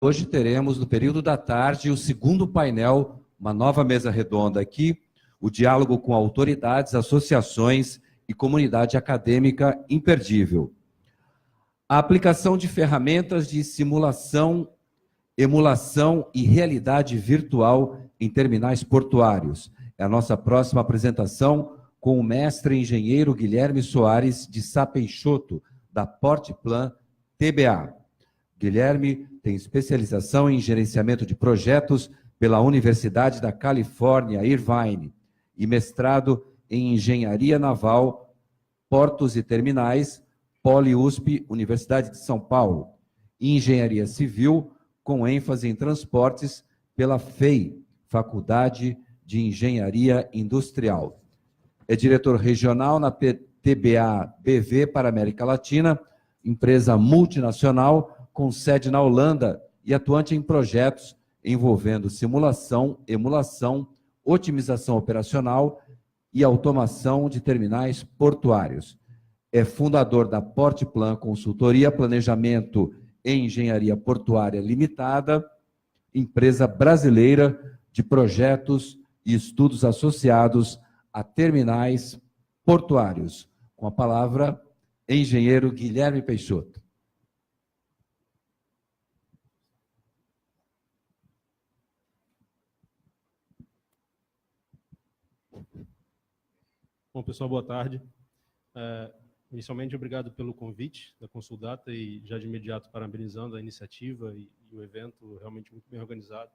Hoje teremos, no período da tarde, o segundo painel, uma nova mesa redonda aqui, o diálogo com autoridades, associações e comunidade acadêmica imperdível. A aplicação de ferramentas de simulação, emulação e realidade virtual em terminais portuários. É a nossa próxima apresentação com o mestre engenheiro Guilherme Soares de Sá Peixoto, da Portplan TBA. Guilherme tem especialização em gerenciamento de projetos pela Universidade da Califórnia, Irvine, e mestrado em engenharia naval, portos e terminais, Poli-USP, Universidade de São Paulo, e engenharia civil, com ênfase em transportes, pela FEI, Faculdade de Engenharia Industrial. É diretor regional na TBA BV para a América Latina, empresa multinacional com sede na Holanda e atuante em projetos envolvendo simulação, emulação, otimização operacional e automação de terminais portuários. É fundador da Portplan Consultoria, Planejamento e Engenharia Portuária Limitada, empresa brasileira de projetos e estudos associados a terminais portuários. Com a palavra, engenheiro Guilherme Peixoto. Bom, pessoal, boa tarde. Inicialmente, obrigado pelo convite da Consuldata e já de imediato parabenizando a iniciativa e o evento realmente muito bem organizado.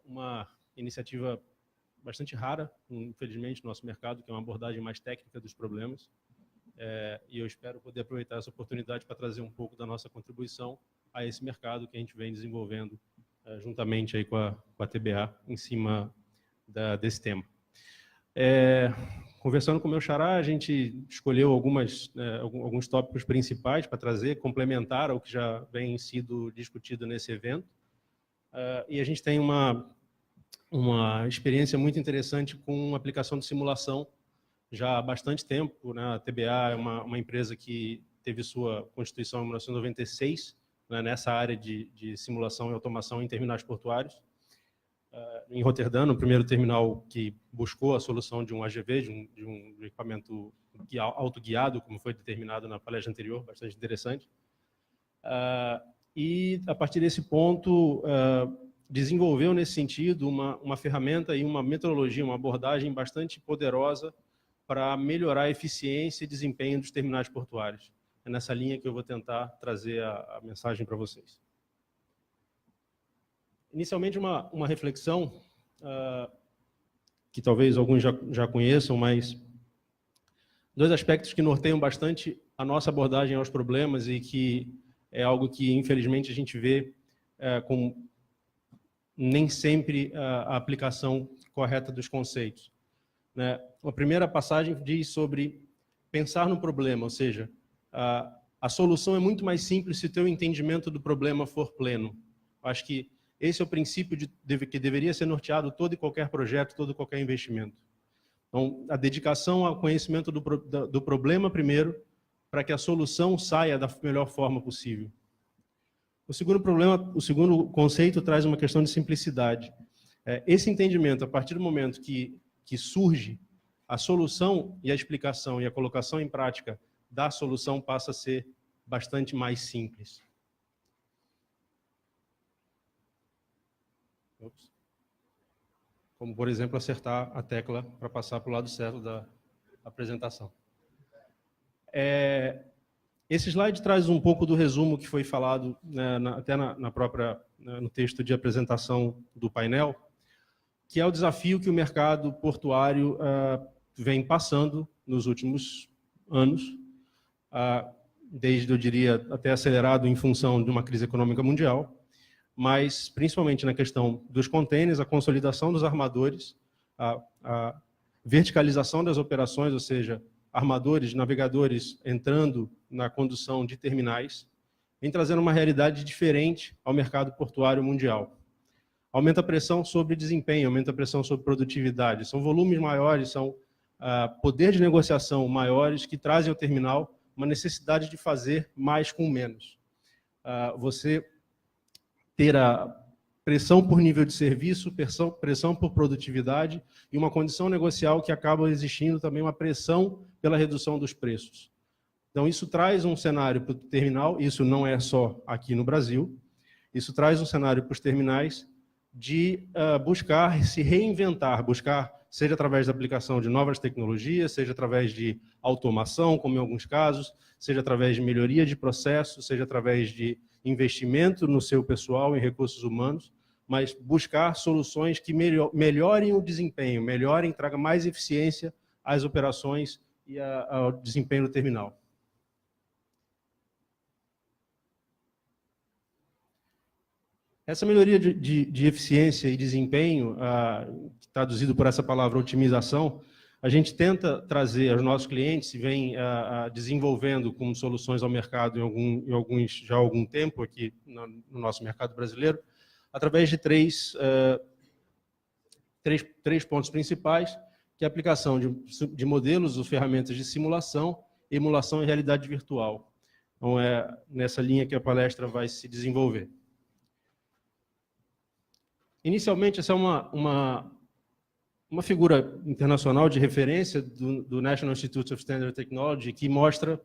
Uma iniciativa bastante rara, infelizmente, no nosso mercado, que é uma abordagem mais técnica dos problemas. E eu espero poder aproveitar essa oportunidade para trazer um pouco da nossa contribuição a esse mercado que a gente vem desenvolvendo juntamente aí com a TBA em cima desse tema. Conversando com o meu xará, a gente escolheu alguns tópicos principais para trazer, complementar ao que já vem sido discutido nesse evento. E a gente tem uma experiência muito interessante com a aplicação de simulação já há bastante tempo, né? A TBA é uma empresa que teve sua constituição em 1996, né, nessa área de simulação e automação em terminais portuários. Em Roterdã, no primeiro terminal que buscou a solução de um AGV, de um equipamento autoguiado, como foi determinado na palestra anterior, bastante interessante. E, a partir desse ponto, desenvolveu, nesse sentido, uma ferramenta e uma metodologia, uma abordagem bastante poderosa para melhorar a eficiência e desempenho dos terminais portuários. É nessa linha que eu vou tentar trazer a mensagem para vocês. Inicialmente, uma reflexão que talvez alguns já conheçam, mas dois aspectos que norteiam bastante a nossa abordagem aos problemas e que é algo que, infelizmente, a gente vê com nem sempre a aplicação correta dos conceitos, né? A primeira passagem diz sobre pensar no problema, ou seja, a solução é muito mais simples se o teu entendimento do problema for pleno. Acho que esse é o princípio que deveria ser norteado todo e qualquer projeto, todo e qualquer investimento. Então, a dedicação ao conhecimento do problema primeiro, para que a solução saia da melhor forma possível. O segundo conceito traz uma questão de simplicidade. Esse entendimento, a partir do momento que surge, a solução e a explicação e a colocação em prática da solução passa a ser bastante mais simples. Como, por exemplo, acertar a tecla para passar para o lado certo da apresentação. Esse slide traz um pouco do resumo que foi falado, né, até no texto de apresentação do painel, que é o desafio que o mercado portuário vem passando nos últimos anos, desde, eu diria, até acelerado em função de uma crise econômica mundial, mas principalmente na questão dos contêineres, a consolidação dos armadores, a verticalização das operações, ou seja, armadores, navegadores entrando na condução de terminais, vem trazendo uma realidade diferente ao mercado portuário mundial. Aumenta a pressão sobre desempenho, aumenta a pressão sobre produtividade, são volumes maiores, são poder de negociação maiores que trazem ao terminal uma necessidade de fazer mais com menos. Você ter a pressão por nível de serviço, pressão por produtividade e uma condição negocial que acaba existindo também uma pressão pela redução dos preços. Então, isso traz um cenário para o terminal, isso não é só aqui no Brasil, isso traz um cenário para os terminais de buscar se reinventar, seja através da aplicação de novas tecnologias, seja através de automação, como em alguns casos, seja através de melhoria de processos, seja através de investimento no seu pessoal, em recursos humanos, mas buscar soluções que melhorem o desempenho, tragam mais eficiência às operações e ao desempenho do terminal. Essa melhoria de eficiência e desempenho, traduzido por essa palavra otimização, a gente tenta trazer aos nossos clientes e vem desenvolvendo como soluções ao mercado já há algum tempo aqui no nosso mercado brasileiro, através de três pontos principais, que é a aplicação de modelos ou ferramentas de simulação, emulação e realidade virtual. Então, é nessa linha que a palestra vai se desenvolver. Inicialmente, essa é uma figura internacional de referência do National Institute of Standard Technology que mostra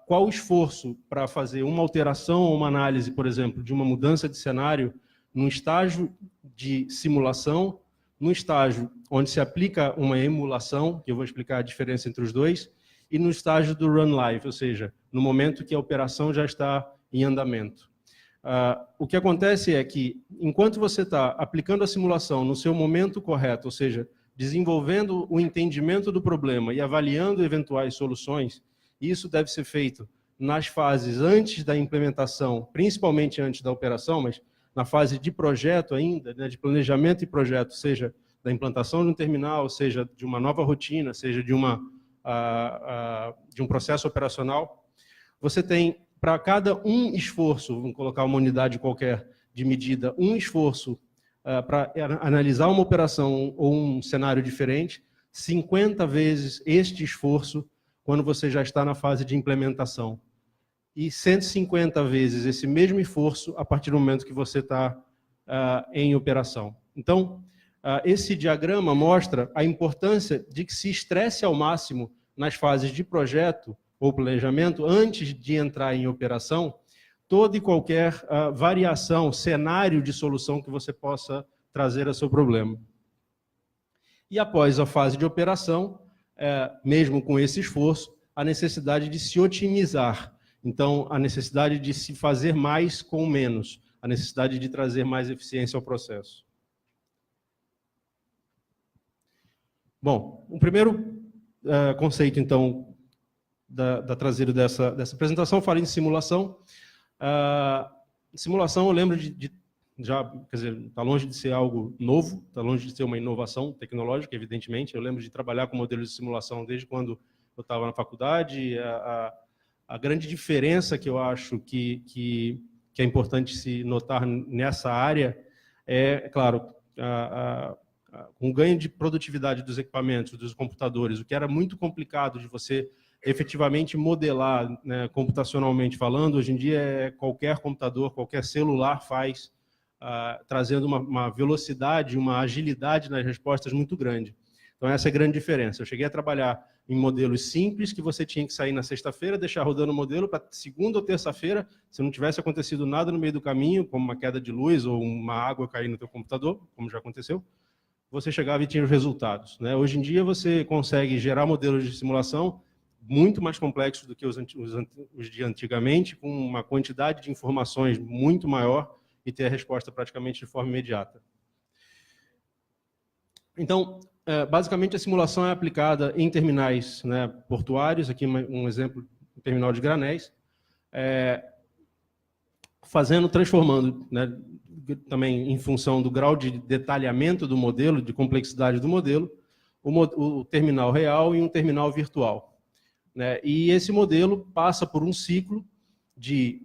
qual o esforço para fazer uma alteração ou uma análise, por exemplo, de uma mudança de cenário num estágio de simulação, num estágio onde se aplica uma emulação, que eu vou explicar a diferença entre os dois, e no estágio do run live, ou seja, no momento que a operação já está em andamento. O que acontece é que, enquanto você está aplicando a simulação no seu momento correto, ou seja, desenvolvendo o entendimento do problema e avaliando eventuais soluções, isso deve ser feito nas fases antes da implementação, principalmente antes da operação, mas na fase de projeto ainda, né, de planejamento e projeto, seja da implantação de um terminal, seja de uma nova rotina, seja de um processo operacional. Você tem, para cada um esforço, vamos colocar uma unidade qualquer de medida, um esforço para analisar uma operação ou um cenário diferente, 50 vezes este esforço quando você já está na fase de implementação. E 150 vezes esse mesmo esforço a partir do momento que você está em operação. Então, esse diagrama mostra a importância de que se estresse ao máximo nas fases de projeto ou planejamento, antes de entrar em operação, toda e qualquer variação, cenário de solução que você possa trazer a seu problema. E após a fase de operação, mesmo com esse esforço, a necessidade de se otimizar. Então, a necessidade de se fazer mais com menos, a necessidade de trazer mais eficiência ao processo. Bom, o primeiro conceito, então, trazido dessa apresentação, fala em simulação. Simulação, eu lembro já, quer dizer, está longe de ser algo novo, está longe de ser uma inovação tecnológica, evidentemente. Eu lembro de trabalhar com modelos de simulação desde quando eu estava na faculdade. A grande diferença que eu acho que é importante se notar nessa área é, claro, com o ganho de produtividade dos equipamentos, dos computadores, o que era muito complicado de você efetivamente modelar, né, computacionalmente falando, hoje em dia qualquer computador, qualquer celular faz, trazendo uma velocidade, uma agilidade nas respostas muito grande. Então essa é a grande diferença. Eu cheguei a trabalhar em modelos simples, que você tinha que sair na sexta-feira, deixar rodando o modelo para segunda ou terça-feira, se não tivesse acontecido nada no meio do caminho, como uma queda de luz ou uma água cair no teu computador, como já aconteceu, você chegava e tinha os resultados, né? Hoje em dia você consegue gerar modelos de simulação muito mais complexos do que os de antigamente, com uma quantidade de informações muito maior e ter a resposta praticamente de forma imediata. Então, basicamente a simulação é aplicada em terminais, né, portuários, aqui um exemplo, um terminal de granéis, transformando, né, também em função do grau de detalhamento do modelo, de complexidade do modelo, o terminal real em um terminal virtual. Né? E esse modelo passa por um ciclo de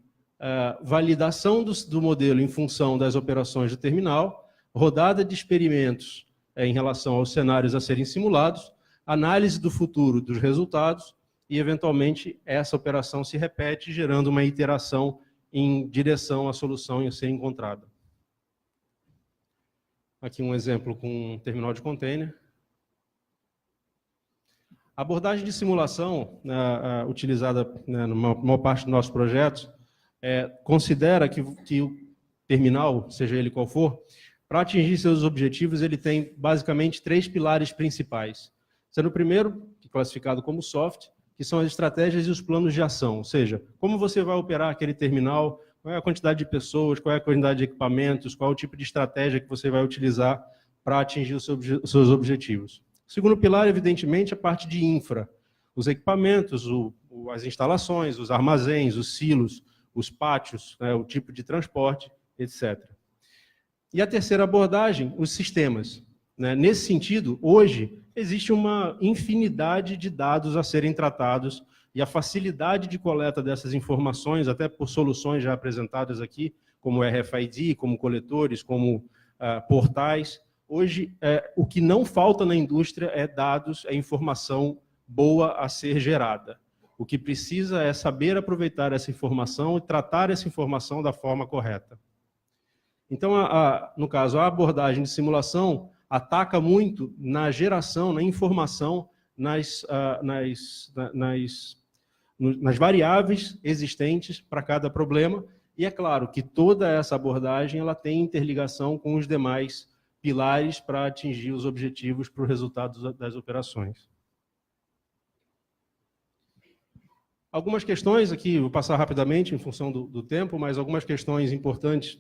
validação do modelo em função das operações do terminal, rodada de experimentos em relação aos cenários a serem simulados, análise do futuro dos resultados e, eventualmente, essa operação se repete, gerando uma iteração em direção à solução a ser encontrada. Aqui um exemplo com um terminal de container. A abordagem de simulação, utilizada na maior parte dos nossos projetos, considera que o terminal, seja ele qual for, para atingir seus objetivos, ele tem basicamente 3 pilares principais. Sendo o primeiro, classificado como soft, que são as estratégias e os planos de ação, ou seja, como você vai operar aquele terminal, qual é a quantidade de pessoas, qual é a quantidade de equipamentos, qual é o tipo de estratégia que você vai utilizar para atingir os seus objetivos. O segundo pilar, evidentemente, é a parte de infra, os equipamentos, as instalações, os armazéns, os silos, os pátios, o tipo de transporte, etc. E a terceira abordagem, os sistemas. Nesse sentido, hoje, existe uma infinidade de dados a serem tratados e a facilidade de coleta dessas informações, até por soluções já apresentadas aqui, como RFID, como coletores, como portais. Hoje, o que não falta na indústria é dados, é informação boa a ser gerada. O que precisa é saber aproveitar essa informação e tratar essa informação da forma correta. Então, no caso, a abordagem de simulação ataca muito na geração, na informação, nas variáveis existentes para cada problema. E é claro que toda essa abordagem ela tem interligação com os demais pilares para atingir os objetivos para o resultado das operações. Algumas questões aqui, vou passar rapidamente em função do tempo, mas algumas questões importantes,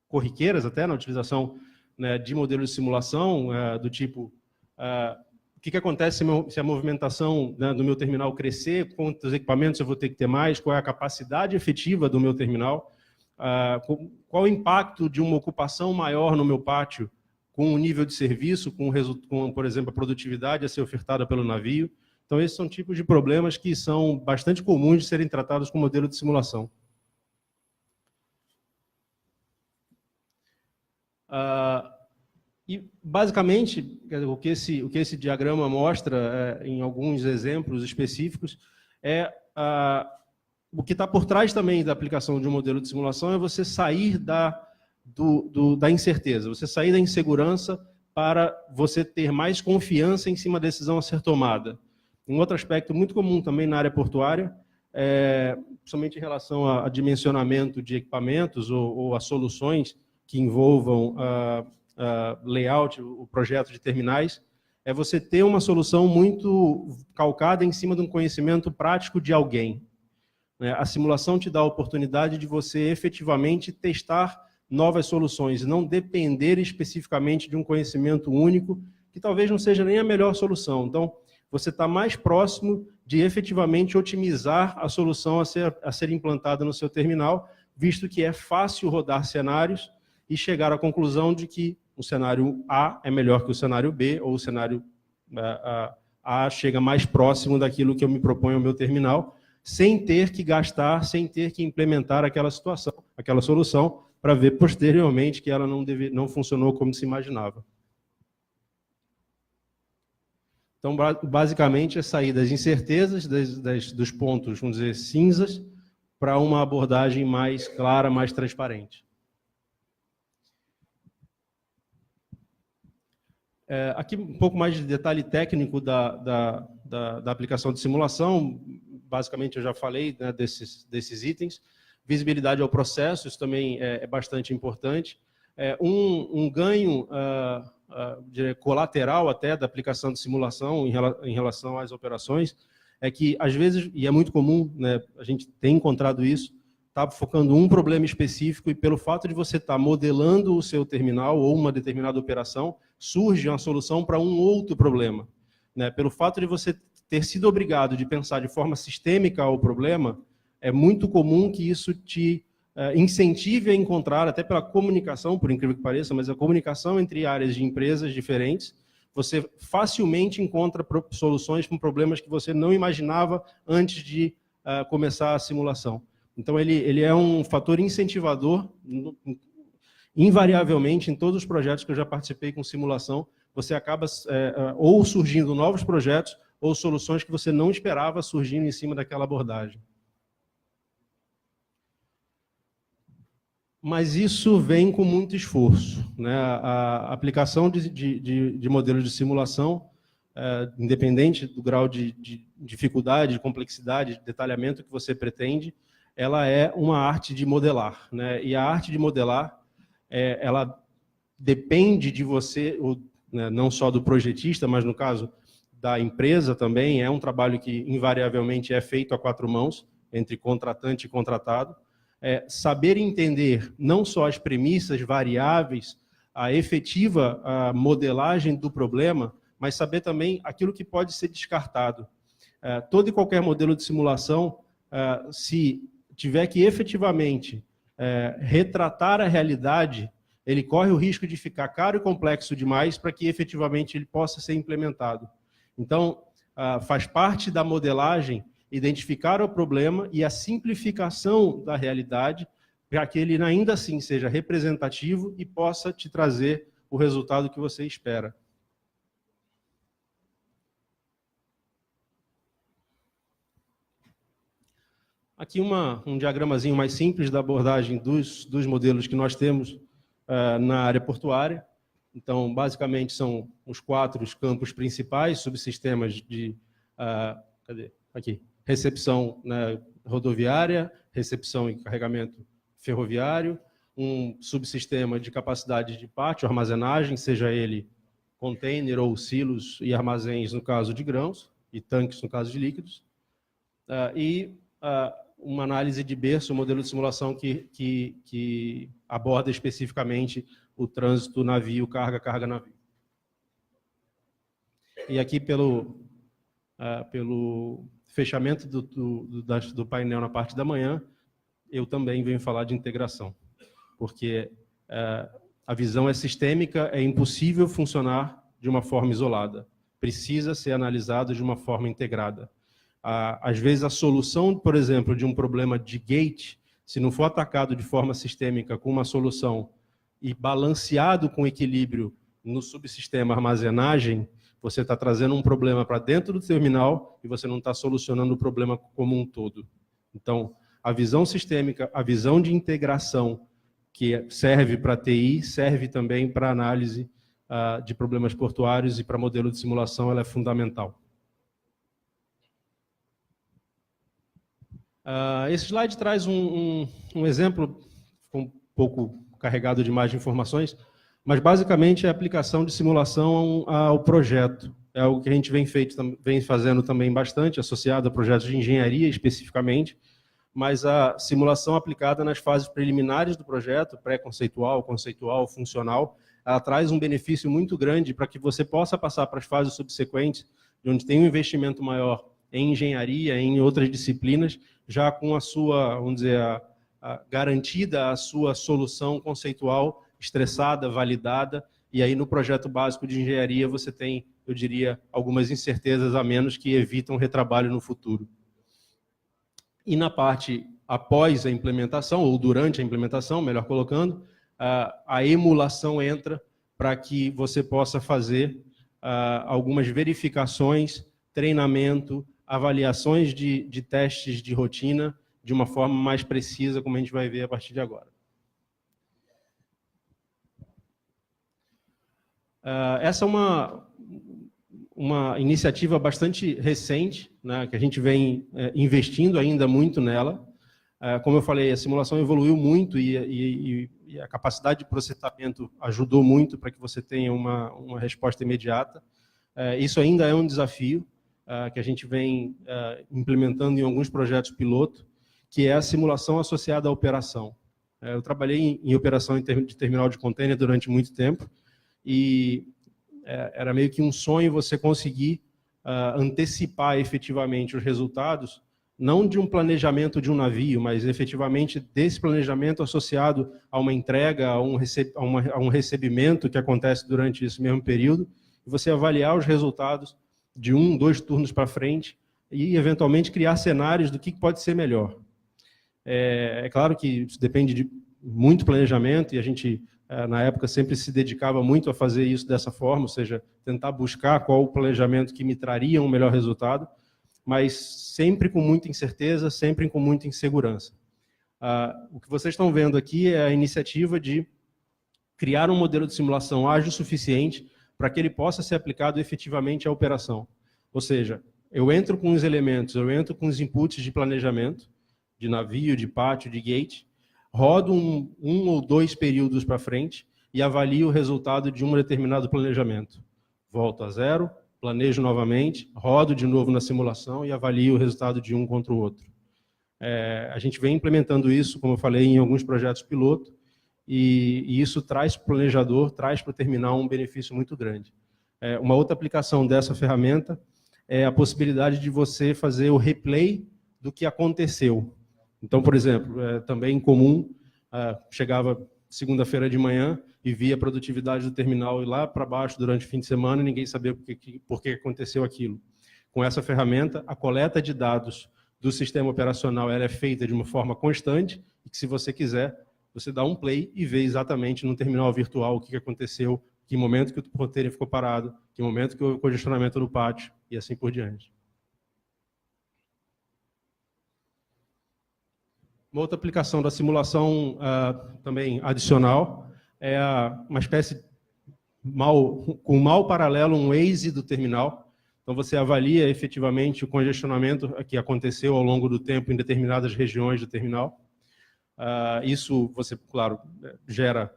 corriqueiras até na utilização de modelos de simulação, do tipo, o que acontece se a movimentação do meu terminal crescer, quantos equipamentos eu vou ter que ter mais, qual é a capacidade efetiva do meu terminal, qual o impacto de uma ocupação maior no meu pátio com o nível de serviço, com, por exemplo, a produtividade a ser ofertada pelo navio. Então, esses são tipos de problemas que são bastante comuns de serem tratados com modelo de simulação. E, basicamente, o que esse diagrama mostra, em alguns exemplos específicos, o que está por trás também da aplicação de um modelo de simulação é você sair da incerteza, você sair da insegurança para você ter mais confiança em cima da decisão a ser tomada. Um outro aspecto muito comum também na área portuária, principalmente em relação a dimensionamento de equipamentos ou a soluções que envolvam layout, o projeto de terminais, é você ter uma solução muito calcada em cima de um conhecimento prático de alguém. A simulação te dá a oportunidade de você efetivamente testar novas soluções, e não depender especificamente de um conhecimento único, que talvez não seja nem a melhor solução. Então, você está mais próximo de efetivamente otimizar a solução a ser implantada no seu terminal, visto que é fácil rodar cenários e chegar à conclusão de que o cenário A é melhor que o cenário B, ou o cenário A chega mais próximo daquilo que eu me proponho ao meu terminal, sem ter que gastar, sem ter que implementar aquela situação, aquela solução, para ver posteriormente que ela não funcionou como se imaginava. Então, basicamente, é sair das incertezas, dos pontos, vamos dizer, cinzas, para uma abordagem mais clara, mais transparente. Aqui um pouco mais de detalhe técnico da aplicação de simulação. Basicamente, eu já falei desses itens. Visibilidade ao processo, isso também é bastante importante. Um ganho colateral até da aplicação de simulação em relação às operações é que, às vezes, e é muito comum, a gente tem encontrado isso, está focando um problema específico e, pelo fato de você estar modelando o seu terminal ou uma determinada operação, surge uma solução para um outro problema. Pelo fato de você ter sido obrigado de pensar de forma sistêmica ao problema, é muito comum que isso te incentive a encontrar, até pela comunicação, por incrível que pareça, mas a comunicação entre áreas de empresas diferentes, você facilmente encontra soluções para problemas que você não imaginava antes de começar a simulação. Então, ele é um fator incentivador, invariavelmente, em todos os projetos que eu já participei com simulação, você acaba ou surgindo novos projetos, ou soluções que você não esperava surgindo em cima daquela abordagem. Mas isso vem com muito esforço, né? A aplicação de modelos de simulação, independente do grau de dificuldade, de complexidade, de detalhamento que você pretende, ela é uma arte de modelar, né? E a arte de modelar, ela depende de você, né, não só do projetista, mas no caso da empresa também, é um trabalho que invariavelmente é feito a 4 mãos, entre contratante e contratado. Saber entender não só as premissas variáveis, a efetiva modelagem do problema, mas saber também aquilo que pode ser descartado. Todo e qualquer modelo de simulação, se tiver que efetivamente retratar a realidade, ele corre o risco de ficar caro e complexo demais para que efetivamente ele possa ser implementado. Então, faz parte da modelagem identificar o problema e a simplificação da realidade para que ele ainda assim seja representativo e possa te trazer o resultado que você espera. Aqui um diagramazinho mais simples da abordagem dos modelos que nós temos na área portuária. Então, basicamente, são os 4 campos principais, subsistemas de recepção, né, rodoviária, recepção e carregamento ferroviário, um subsistema de capacidade de pátio, armazenagem, seja ele container ou silos e armazéns no caso de grãos, e tanques no caso de líquidos, uma análise de berço, um modelo de simulação que aborda especificamente o trânsito navio, carga navio. E aqui pelo fechamento do painel na parte da manhã, eu também venho falar de integração, porque a visão é sistêmica, é impossível funcionar de uma forma isolada, precisa ser analisado de uma forma integrada. Às vezes a solução, por exemplo, de um problema de gate, se não for atacado de forma sistêmica com uma solução e balanceado com equilíbrio no subsistema armazenagem, você está trazendo um problema para dentro do terminal e você não está solucionando o problema como um todo. Então, a visão sistêmica, a visão de integração que serve para TI, serve também para análise de problemas portuários e para modelo de simulação, ela é fundamental. Esse slide traz um exemplo, um pouco carregado de mais informações, mas basicamente é a aplicação de simulação ao projeto. É algo que a gente vem fazendo também bastante, associado a projetos de engenharia especificamente, mas a simulação aplicada nas fases preliminares do projeto, pré-conceitual, conceitual, funcional, ela traz um benefício muito grande para que você possa passar para as fases subsequentes, onde tem um investimento maior em engenharia, em outras disciplinas, já com a sua, vamos dizer, garantida a sua solução conceitual, estressada, validada, e aí no projeto básico de engenharia você tem, eu diria, algumas incertezas a menos que evitam retrabalho no futuro. E na parte após a implementação, ou durante a implementação, melhor colocando, a emulação entra para que você possa fazer algumas verificações, treinamento, avaliações de testes de rotina de uma forma mais precisa, como a gente vai ver a partir de agora. Essa é uma iniciativa bastante recente, né, que a gente vem investindo ainda muito nela. Como eu falei, a simulação evoluiu muito e a capacidade de processamento ajudou muito para que você tenha uma resposta imediata. Isso ainda é um desafio que a gente vem implementando em alguns projetos piloto, que é a simulação associada à operação. Eu trabalhei em operação de terminal de container durante muito tempo, e era meio que um sonho você conseguir antecipar efetivamente os resultados, não de um planejamento de um navio, mas efetivamente desse planejamento associado a uma entrega, a um recebimento que acontece durante esse mesmo período, e você avaliar os resultados de 1, 2 turnos para frente e, eventualmente, criar cenários do que pode ser melhor. É claro que isso depende de muito planejamento, e a gente na época, sempre se dedicava muito a fazer isso dessa forma, ou seja, tentar buscar qual o planejamento que me traria um melhor resultado, mas sempre com muita incerteza, sempre com muita insegurança. O que vocês estão vendo aqui é a iniciativa de criar um modelo de simulação ágil o suficiente para que ele possa ser aplicado efetivamente à operação. Ou seja, eu entro com os elementos, eu entro com os inputs de planejamento, de navio, de pátio, de gate, rodo um ou dois períodos para frente e avalio o resultado de um determinado planejamento. Volto a zero, planejo novamente, rodo de novo na simulação e avalio o resultado de um contra o outro. A gente vem implementando isso, como eu falei, em alguns projetos piloto, e isso traz para o planejador, traz para o terminal um benefício muito grande. Uma outra aplicação dessa ferramenta é a possibilidade de você fazer o replay do que aconteceu. Então, por exemplo, é também comum, chegava segunda-feira de manhã e via a produtividade do terminal ir lá para baixo durante o fim de semana e ninguém sabia por que aconteceu aquilo. Com essa ferramenta, a coleta de dados do sistema operacional ela é feita de uma forma constante e que, se você quiser, você dá um play e vê exatamente no terminal virtual o que aconteceu, que momento que o container ficou parado, que momento que houve congestionamento no pátio e assim por diante. Uma outra aplicação da simulação também adicional é uma espécie com mal paralelo, um Waze do terminal. Então você avalia efetivamente o congestionamento que aconteceu ao longo do tempo em determinadas regiões do terminal. Isso você, claro, gera,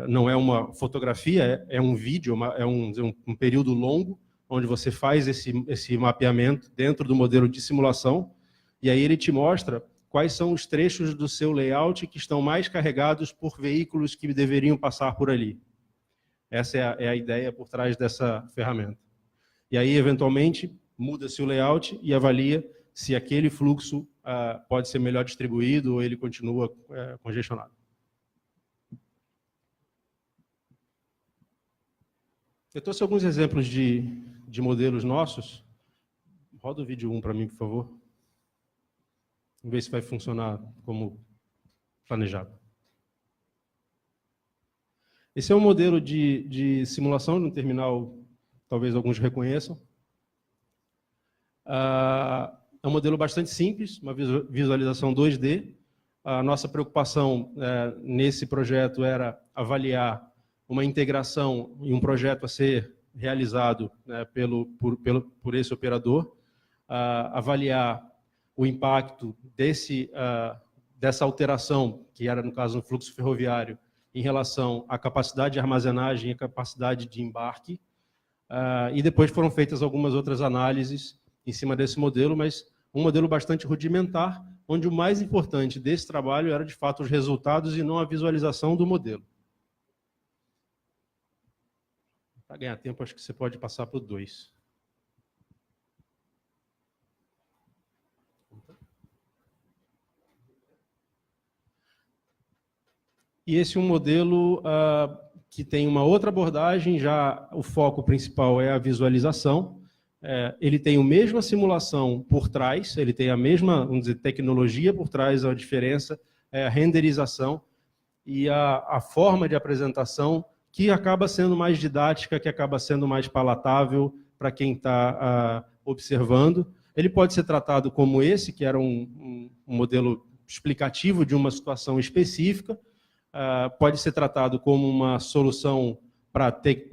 não é uma fotografia, é um vídeo, é um período longo, onde você faz esse mapeamento dentro do modelo de simulação, e aí ele te mostra quais são os trechos do seu layout que estão mais carregados por veículos que deveriam passar por ali. Essa é a ideia por trás dessa ferramenta. E aí, eventualmente, muda-se o layout e avalia se aquele fluxo pode ser melhor distribuído ou ele continua congestionado. Eu trouxe alguns exemplos de modelos nossos. Roda o vídeo 1 para mim, por favor. Vamos ver se vai funcionar como planejado. Esse é um modelo de simulação de um terminal, talvez alguns reconheçam. É um modelo bastante simples, uma visualização 2D. A nossa preocupação nesse projeto era avaliar uma integração em um projeto a ser realizado por esse operador, avaliar o impacto dessa alteração, que era, no caso, no fluxo ferroviário, em relação à capacidade de armazenagem e à capacidade de embarque. E depois foram feitas algumas outras análises em cima desse modelo, mas um modelo bastante rudimentar, onde o mais importante desse trabalho era, de fato, os resultados e não a visualização do modelo. Para ganhar tempo, acho que você pode passar para o 2. E esse é um modelo que tem uma outra abordagem, já o foco principal é a visualização. Ele tem a mesma simulação por trás, ele tem a mesma, vamos dizer, tecnologia por trás, a diferença é a renderização e a forma de apresentação, que acaba sendo mais didática, que acaba sendo mais palatável para quem está observando. Ele pode ser tratado como esse, que era um modelo explicativo de uma situação específica, pode ser tratado como uma solução para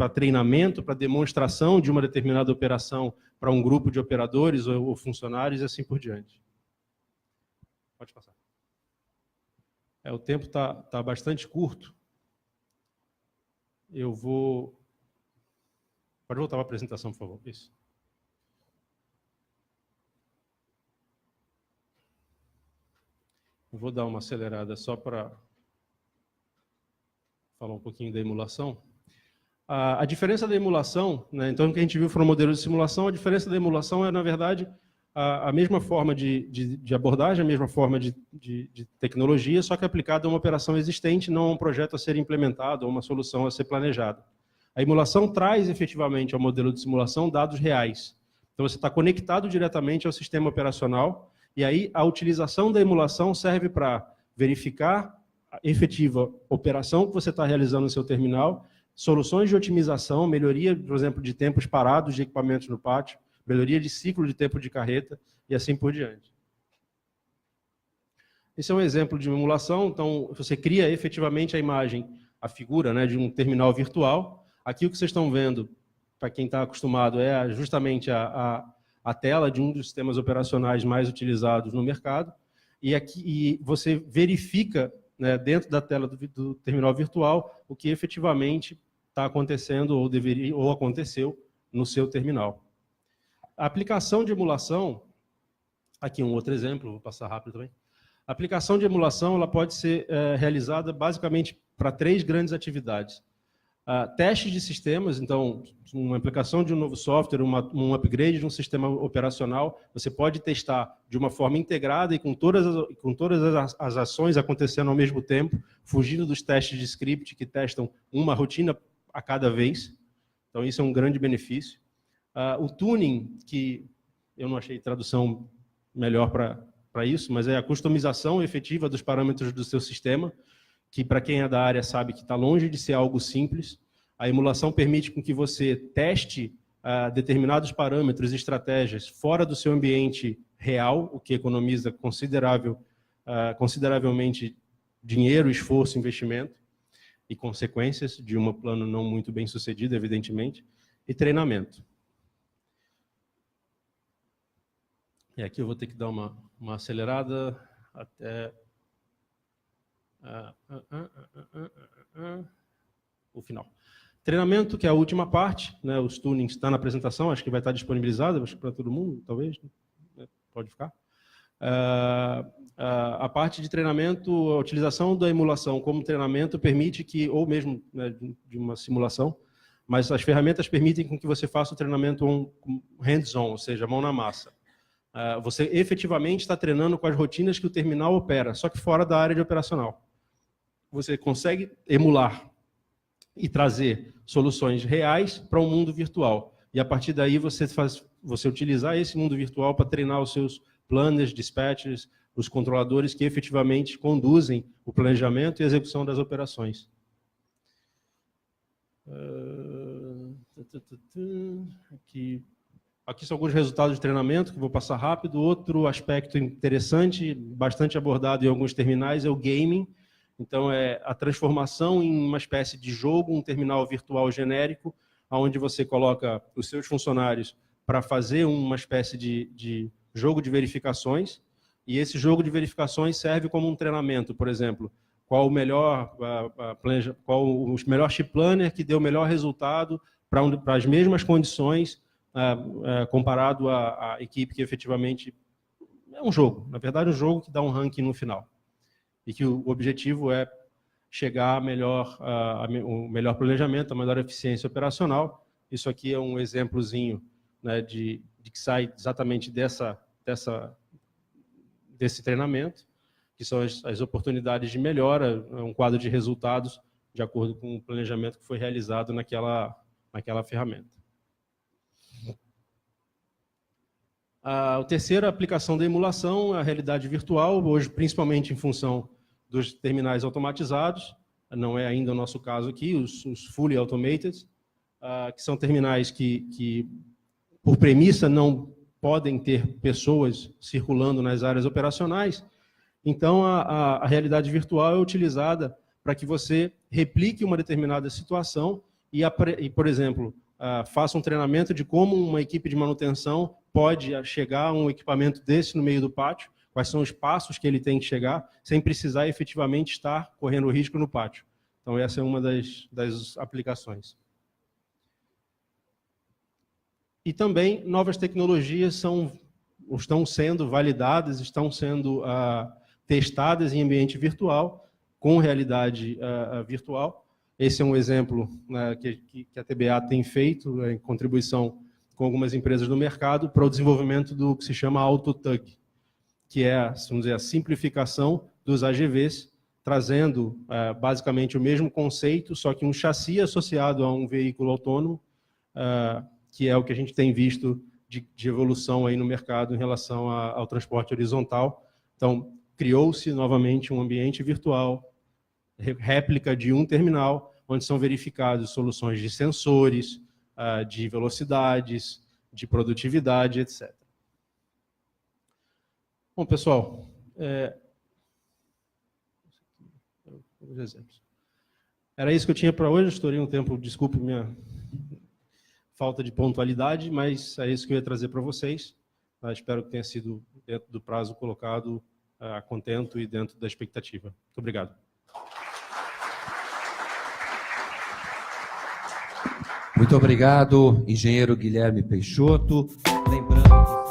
treinamento, para demonstração de uma determinada operação para um grupo de operadores ou funcionários e assim por diante. Pode passar. O tempo está bastante curto. Eu vou... Pode voltar para a apresentação, por favor. Isso. Eu vou dar uma acelerada só para falar um pouquinho da emulação. A diferença da emulação, né, então o que a gente viu foi um modelo de simulação, a diferença da emulação é, na verdade, a mesma forma de abordagem, a mesma forma de tecnologia, só que aplicada a uma operação existente, não a um projeto a ser implementado, ou uma solução a ser planejada. A emulação traz, efetivamente, ao modelo de simulação dados reais. Então, você está conectado diretamente ao sistema operacional, e aí a utilização da emulação serve para verificar efetiva operação que você está realizando no seu terminal, soluções de otimização, melhoria, por exemplo, de tempos parados de equipamentos no pátio, melhoria de ciclo de tempo de carreta e assim por diante. Esse é um exemplo de uma emulação. Então, você cria efetivamente a imagem, a figura, né, de um terminal virtual. Aqui o que vocês estão vendo, para quem está acostumado, é justamente a tela de um dos sistemas operacionais mais utilizados no mercado. E você verifica, né, dentro da tela do terminal virtual o que efetivamente está acontecendo ou aconteceu no seu terminal. A aplicação de emulação, aqui um outro exemplo, vou passar rápido também. A aplicação de emulação ela pode ser realizada basicamente para 3 grandes atividades. Testes de sistemas, então, uma aplicação de um novo software, um upgrade de um sistema operacional, você pode testar de uma forma integrada e com todas as ações acontecendo ao mesmo tempo, fugindo dos testes de script que testam uma rotina a cada vez. Então, isso é um grande benefício. O tuning, que eu não achei tradução melhor para isso, mas é a customização efetiva dos parâmetros do seu sistema, que para quem é da área sabe que está longe de ser algo simples. A emulação permite com que você teste determinados parâmetros e estratégias fora do seu ambiente real, o que economiza consideravelmente dinheiro, esforço, investimento e consequências de um plano não muito bem sucedido, evidentemente, e treinamento. E aqui eu vou ter que dar uma acelerada até o final. Treinamento, que é a última parte, né, os tunings está na apresentação, acho que vai estar disponibilizado para todo mundo, talvez, né, pode ficar. A parte de treinamento, a utilização da emulação como treinamento permite que, ou mesmo, né, de uma simulação, mas as ferramentas permitem com que você faça o treinamento hands-on, ou seja, mão na massa. Você efetivamente está treinando com as rotinas que o terminal opera, só que fora da área de operacional. Você consegue emular e trazer soluções reais para um mundo virtual. E a partir daí você utilizar esse mundo virtual para treinar os seus planners, dispatchers, os controladores que efetivamente conduzem o planejamento e a execução das operações. Aqui são alguns resultados de treinamento que vou passar rápido. Outro aspecto interessante, bastante abordado em alguns terminais, é o gaming. Então, é a transformação em uma espécie de jogo, um terminal virtual genérico, onde você coloca os seus funcionários para fazer uma espécie de jogo de verificações, e esse jogo de verificações serve como um treinamento, por exemplo, qual o melhor chip planner que deu o melhor resultado para as mesmas condições, comparado à equipe que efetivamente é um jogo, na verdade um jogo que dá um ranking no final. E que o objetivo é chegar o melhor planejamento, a melhor eficiência operacional. Isso aqui é um exemplozinho, né, de que sai exatamente desse treinamento, que são as oportunidades de melhora, um quadro de resultados de acordo com o planejamento que foi realizado naquela ferramenta. A terceira aplicação da emulação é a realidade virtual, hoje principalmente em função dos terminais automatizados, não é ainda o nosso caso aqui, os fully automated, que são terminais que, por premissa, não podem ter pessoas circulando nas áreas operacionais. Então, a realidade virtual é utilizada para que você replique uma determinada situação e por exemplo, faça um treinamento de como uma equipe de manutenção pode chegar a um equipamento desse no meio do pátio, quais são os passos que ele tem que chegar, sem precisar efetivamente estar correndo risco no pátio. Então, essa é uma das aplicações. E também novas tecnologias estão sendo validadas, estão sendo testadas em ambiente virtual, com realidade virtual. Esse é um exemplo, né, que a TBA tem feito em contribuição com algumas empresas do mercado para o desenvolvimento do que se chama AutoTug, que é, vamos dizer, a simplificação dos AGVs, trazendo basicamente o mesmo conceito, só que um chassi associado a um veículo autônomo, que é o que a gente tem visto de evolução aí no mercado em relação ao transporte horizontal. Então, criou-se novamente um ambiente virtual réplica de um terminal, onde são verificados soluções de sensores, de velocidades, de produtividade, etc. Bom, pessoal, era isso que eu tinha para hoje. Estourei um tempo, desculpe minha falta de pontualidade, mas é isso que eu ia trazer para vocês. Espero que tenha sido dentro do prazo colocado, a contento e dentro da expectativa. Muito obrigado. Muito obrigado, engenheiro Guilherme Peixoto. Lembrando que...